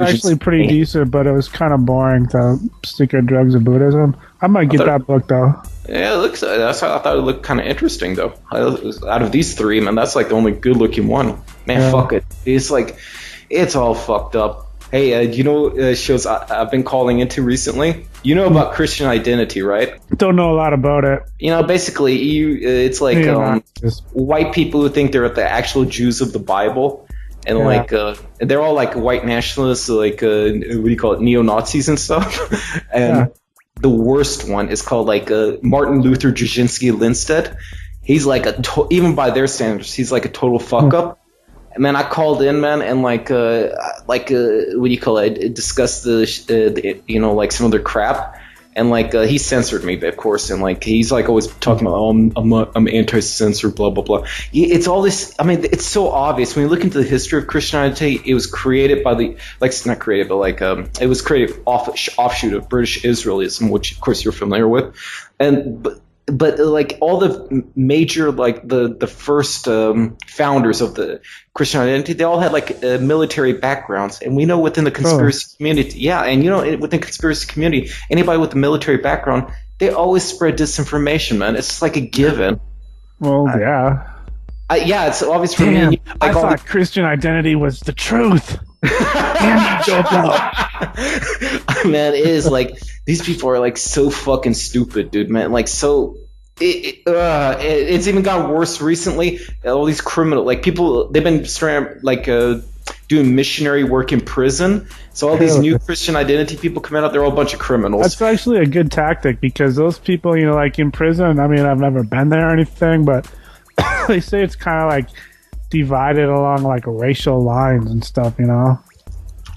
actually pretty decent, but it was kind of boring, the Secret Drugs of Buddhism. I might get that book, though. Yeah, it looks. That's why I thought it looked kind of interesting, though. Out of these three, man, that's like the only good-looking one. Man, fuck it. It's like, it's all fucked up. Hey, you know shows I've been calling into recently? You know about Christian identity, right? Don't know a lot about it. You know, basically, it's like white people who think they're the actual Jews of the Bible. And like they're all like white nationalists, like what do you call it, neo-Nazis and stuff. And the worst one is called like Martin Luther Jasinski Lindstedt. He's like even by their standards, he's like a total fuck up. And man, I called in, man, and like what do you call it? Discussed the you know, like some of their crap. And like he censored me, of course, and like he's like always talking about, I'm anti-censor, blah blah blah. It's all this. I mean, it's so obvious when you look into the history of Christianity. It was created by not created, but like it was created offshoot of British Israelism, which of course you're familiar with, and but like all the major, like the first founders of the Christian identity, they all had like military backgrounds, and we know within the conspiracy community, and you know, within the conspiracy community, anybody with a military background, they always spread disinformation, man. It's just like a given. Well, it's obvious for me. Like, I thought Christian identity was the truth. Damn, man, it is like these people are like so fucking stupid, dude, man. Like so. It's even gotten worse recently. All these criminal, like people, they've been like doing missionary work in prison. So all these new Christian identity people coming out, they're all a bunch of criminals. That's actually a good tactic, because those people, you know, like in prison, I mean, I've never been there or anything, but they say it's kind of like divided along like racial lines and stuff, you know?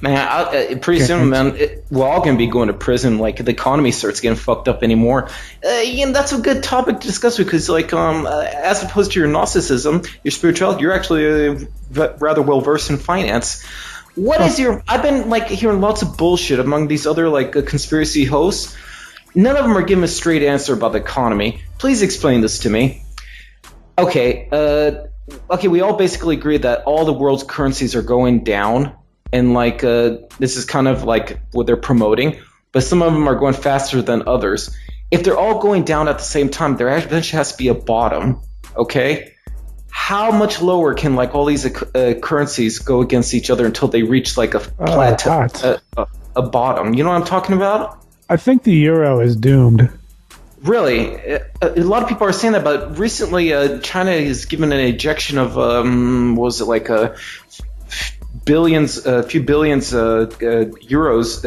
Man, pretty soon, man, we're all going to be going to prison. Like, the economy starts getting fucked up anymore. That's a good topic to discuss, because, like, as opposed to your Gnosticism, your spirituality, you're actually rather well-versed in finance. What is your... I've been, like, hearing lots of bullshit among these other, like, conspiracy hosts. None of them are giving a straight answer about the economy. Please explain this to me. Okay, we all basically agree that all the world's currencies are going down. And like this is kind of like what they're promoting, but some of them are going faster than others. If they're all going down at the same time, there eventually has to be a bottom. Okay, how much lower can like all these currencies go against each other until they reach like a plateau, a bottom? You know what I'm talking about? I think the euro is doomed. Really, a lot of people are saying that, but recently China has given an ejection of what was it, like a few billions euros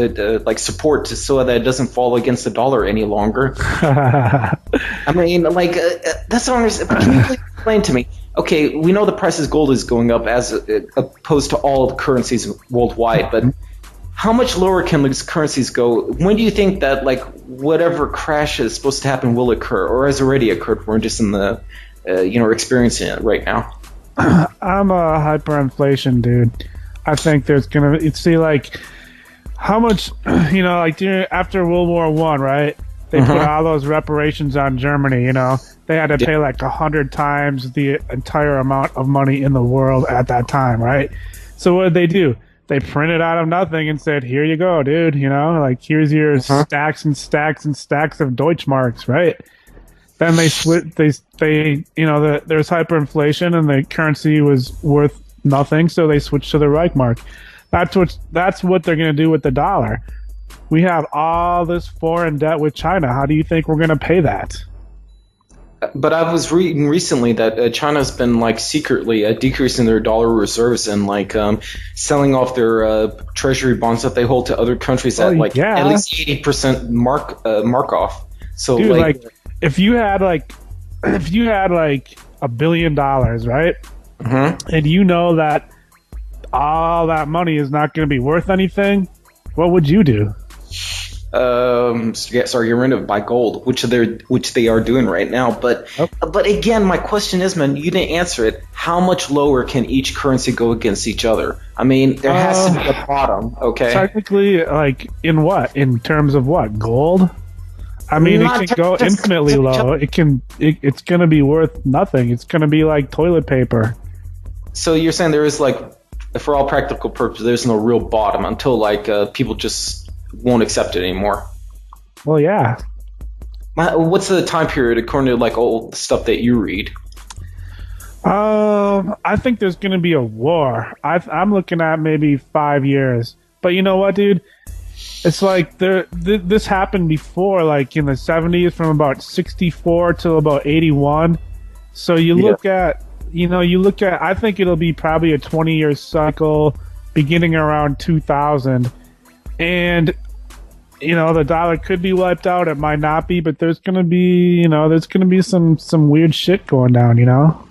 like support so that it doesn't fall against the dollar any longer. I mean, like that's what I'm understand. Can you please explain to me? Okay, we know the price of gold is going up as opposed to all the currencies worldwide, but how much lower can these currencies go? When do you think that like whatever crash is supposed to happen will occur, or has already occurred? We're just in the experiencing it right now. I'm a hyperinflation dude. I think there's gonna see like how much, you know, like after World War I, right? They put all those reparations on Germany. You know, they had to pay like 100 times the entire amount of money in the world at that time, right? So what did they do? They printed out of nothing and said, "Here you go, dude. You know, like here's your stacks and stacks and stacks of Deutschmarks, right?" Then they split. They you know, there's hyperinflation and the currency was worth nothing, so they switched to the Reichmark. That's what they're going to do with the dollar. We have all this foreign debt with China. How do you think we're going to pay that? But I was reading recently that China's been like secretly decreasing their dollar reserves and like selling off their treasury bonds that they hold to other countries at like at least 80% mark off. So dude, like if you had like $1 billion, right? And you know that all that money is not going to be worth anything, what would you do? Sorry, you're in buy gold, which they are doing right now. But again, my question is, man, you didn't answer it. How much lower can each currency go against each other? I mean, there has to be a bottom. Okay. Technically, like in what? In terms of what? Gold? I mean, it can go infinitely low. It's going to be worth nothing. It's going to be like toilet paper. So you're saying there is like for all practical purposes, there's no real bottom until like people just won't accept it anymore. Well, yeah. What's the time period according to like all the stuff that you read? I think there's going to be a war. I'm looking at maybe 5 years. But you know what, dude? It's like this happened before, like in the 70s, from about 64 to about 81. So you look at, I think it'll be probably a 20-year cycle beginning around 2000. And, the dollar could be wiped out. It might not be, but there's going to be, some weird shit going down,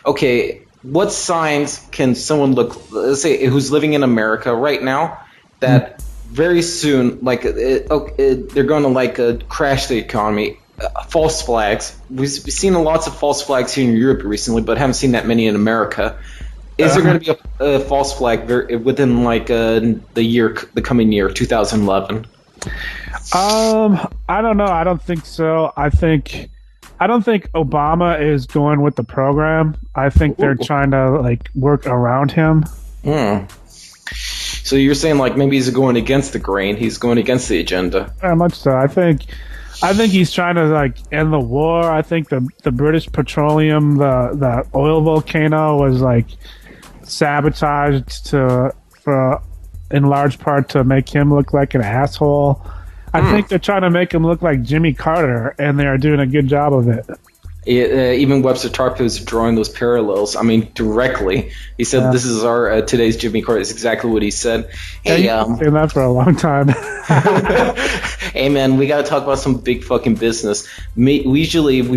Okay, what signs can someone look, let's say, who's living in America right now, that very soon, like, they're going to, like, crash the economy? False flags. We've seen lots of false flags here in Europe recently, but haven't seen that many in America. Is there going to be a false flag within, like, the coming year, 2011? I don't know. I don't think so. I don't think Obama is going with the program. I think they're trying to like work around him. So you're saying like maybe he's going against the grain. He's going against the agenda. Very much so. I think he's trying to like end the war. I think the British Petroleum, the oil volcano was like sabotaged in large part to make him look like an asshole. I think they're trying to make him look like Jimmy Carter, and they are doing a good job of it. Even Webster Tarp is drawing those parallels. I mean, directly. He said, "This is our today's Jimmy Carter." That's exactly what he said. Hey, you've been saying that for a long time. Hey, man, we got to talk about some big fucking business. We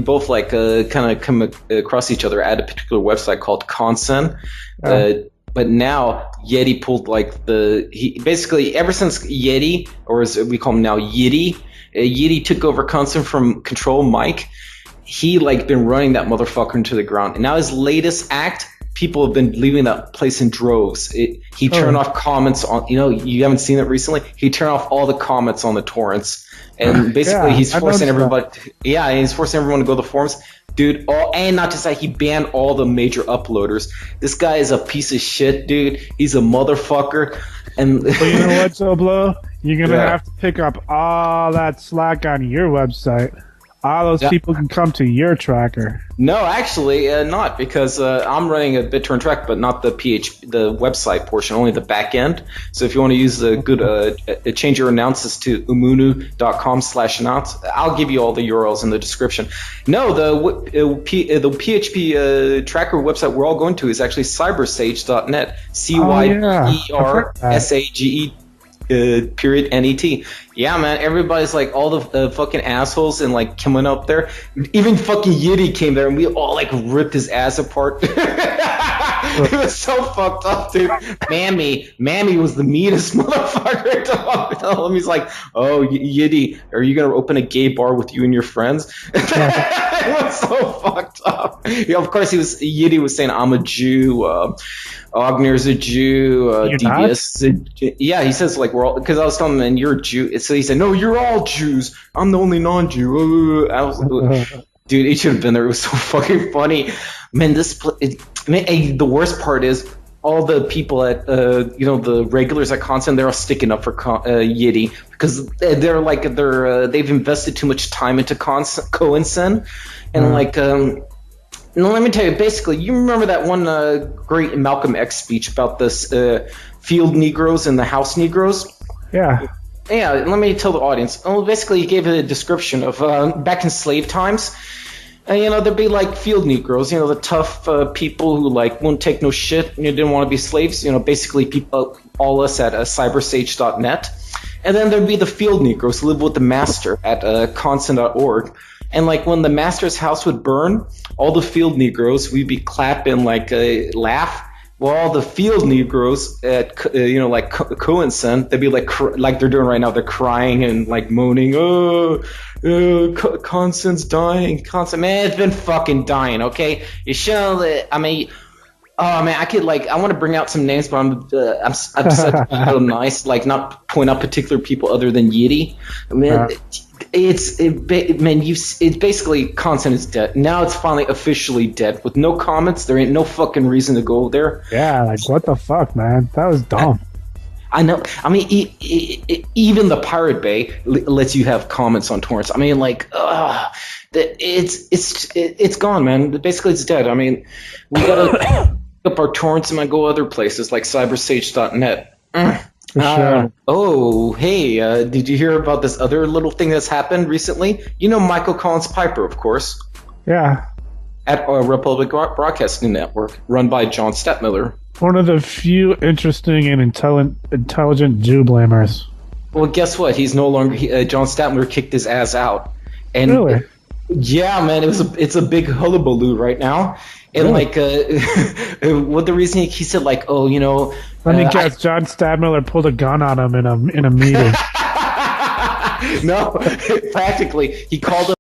both like kind of come across each other at a particular website called Consen. But now Yeti pulled like basically ever since Yeti, or as we call him now Yeti took over Consen from Control Mike. He like been running that motherfucker into the ground. And now his latest act, people have been leaving that place in droves. He turned off comments on, you haven't seen it recently. He turned off all the comments on the torrents, and basically he's forcing everybody. He's forcing everyone to go to the forums. Dude, and not just that, he banned all the major uploaders. This guy is a piece of shit, dude. He's a motherfucker. And well, you know what, joeblow? You're going to have to pick up all that slack on your website. All those people can come to your tracker. No, actually, not, because I'm running a BitTorrent track, but not the website portion, only the back end. So if you want to use the good, change your announces to umunu.com/announce. I'll give you all the URLs in the description. No, the PHP tracker website we're all going to is actually cybersage.net. CYBERSAGE. .net. Yeah, man, everybody's like all the fucking assholes and like coming up there. Even fucking Yeti came there and we all like ripped his ass apart. It was so fucked up, dude. Mammy was the meanest motherfucker. He's like, "Oh, Yeti, are you gonna open a gay bar with you and your friends?" It was so fucked up. Yeah, of course Yeti was saying, "I'm a Jew." Ogner's a Jew. DBS. Yeah, he says like we're all, because I was telling him, and you're a Jew. So he said, "No, you're all Jews. I'm the only non-Jew." Dude, he should have been there. It was so fucking funny, man. The worst part is all the people at the regulars at Consen, they're all sticking up for Yeti because they've invested too much time into Consen, and like. Now, let me tell you, basically, you remember that one great Malcolm X speech about this field Negroes and the house Negroes? Yeah. Yeah, let me tell the audience. Well, basically, he gave a description of back in slave times. There'd be like field Negroes, the tough people who like won't take no shit and didn't want to be slaves. Basically people, all us at cybersage.net. And then there'd be the field Negroes who live with the master at constant.org. And like when the master's house would burn, all the field Negroes, we'd be clapping like a laugh. Well, all the field Negroes at like Cohenson, they'd be like they're doing right now. They're crying and like moaning. Constant's dying. Constant, man, it's been fucking dying. Okay, you should. I mean. Oh man, I want to bring out some names, but I'm such so nice, like not point out particular people other than Yeti. I mean, It's basically content is dead. Now it's finally officially dead with no comments. There ain't no fucking reason to go there. Yeah, like what the fuck, man? That was dumb. I know. I mean, even the Pirate Bay lets you have comments on torrents. I mean, like, it's gone, man. Basically, it's dead. I mean, we gotta up our torrents and go other places like cybersage.net. Sure. Oh, hey, did you hear about this other little thing that's happened recently? You know Michael Collins Piper, of course. Yeah. At Republic Broadcasting Network, run by John Stadtmiller. One of the few interesting and intelligent Jew blamers. Well, guess what? He's no longer. John Stadtmiller kicked his ass out. And really? Yeah, man. It's a big hullabaloo right now. And really? Like, what the reason he said, like, oh, you know. Let me guess. John Stadtmiller pulled a gun on him in a meeting. No, practically, he called him.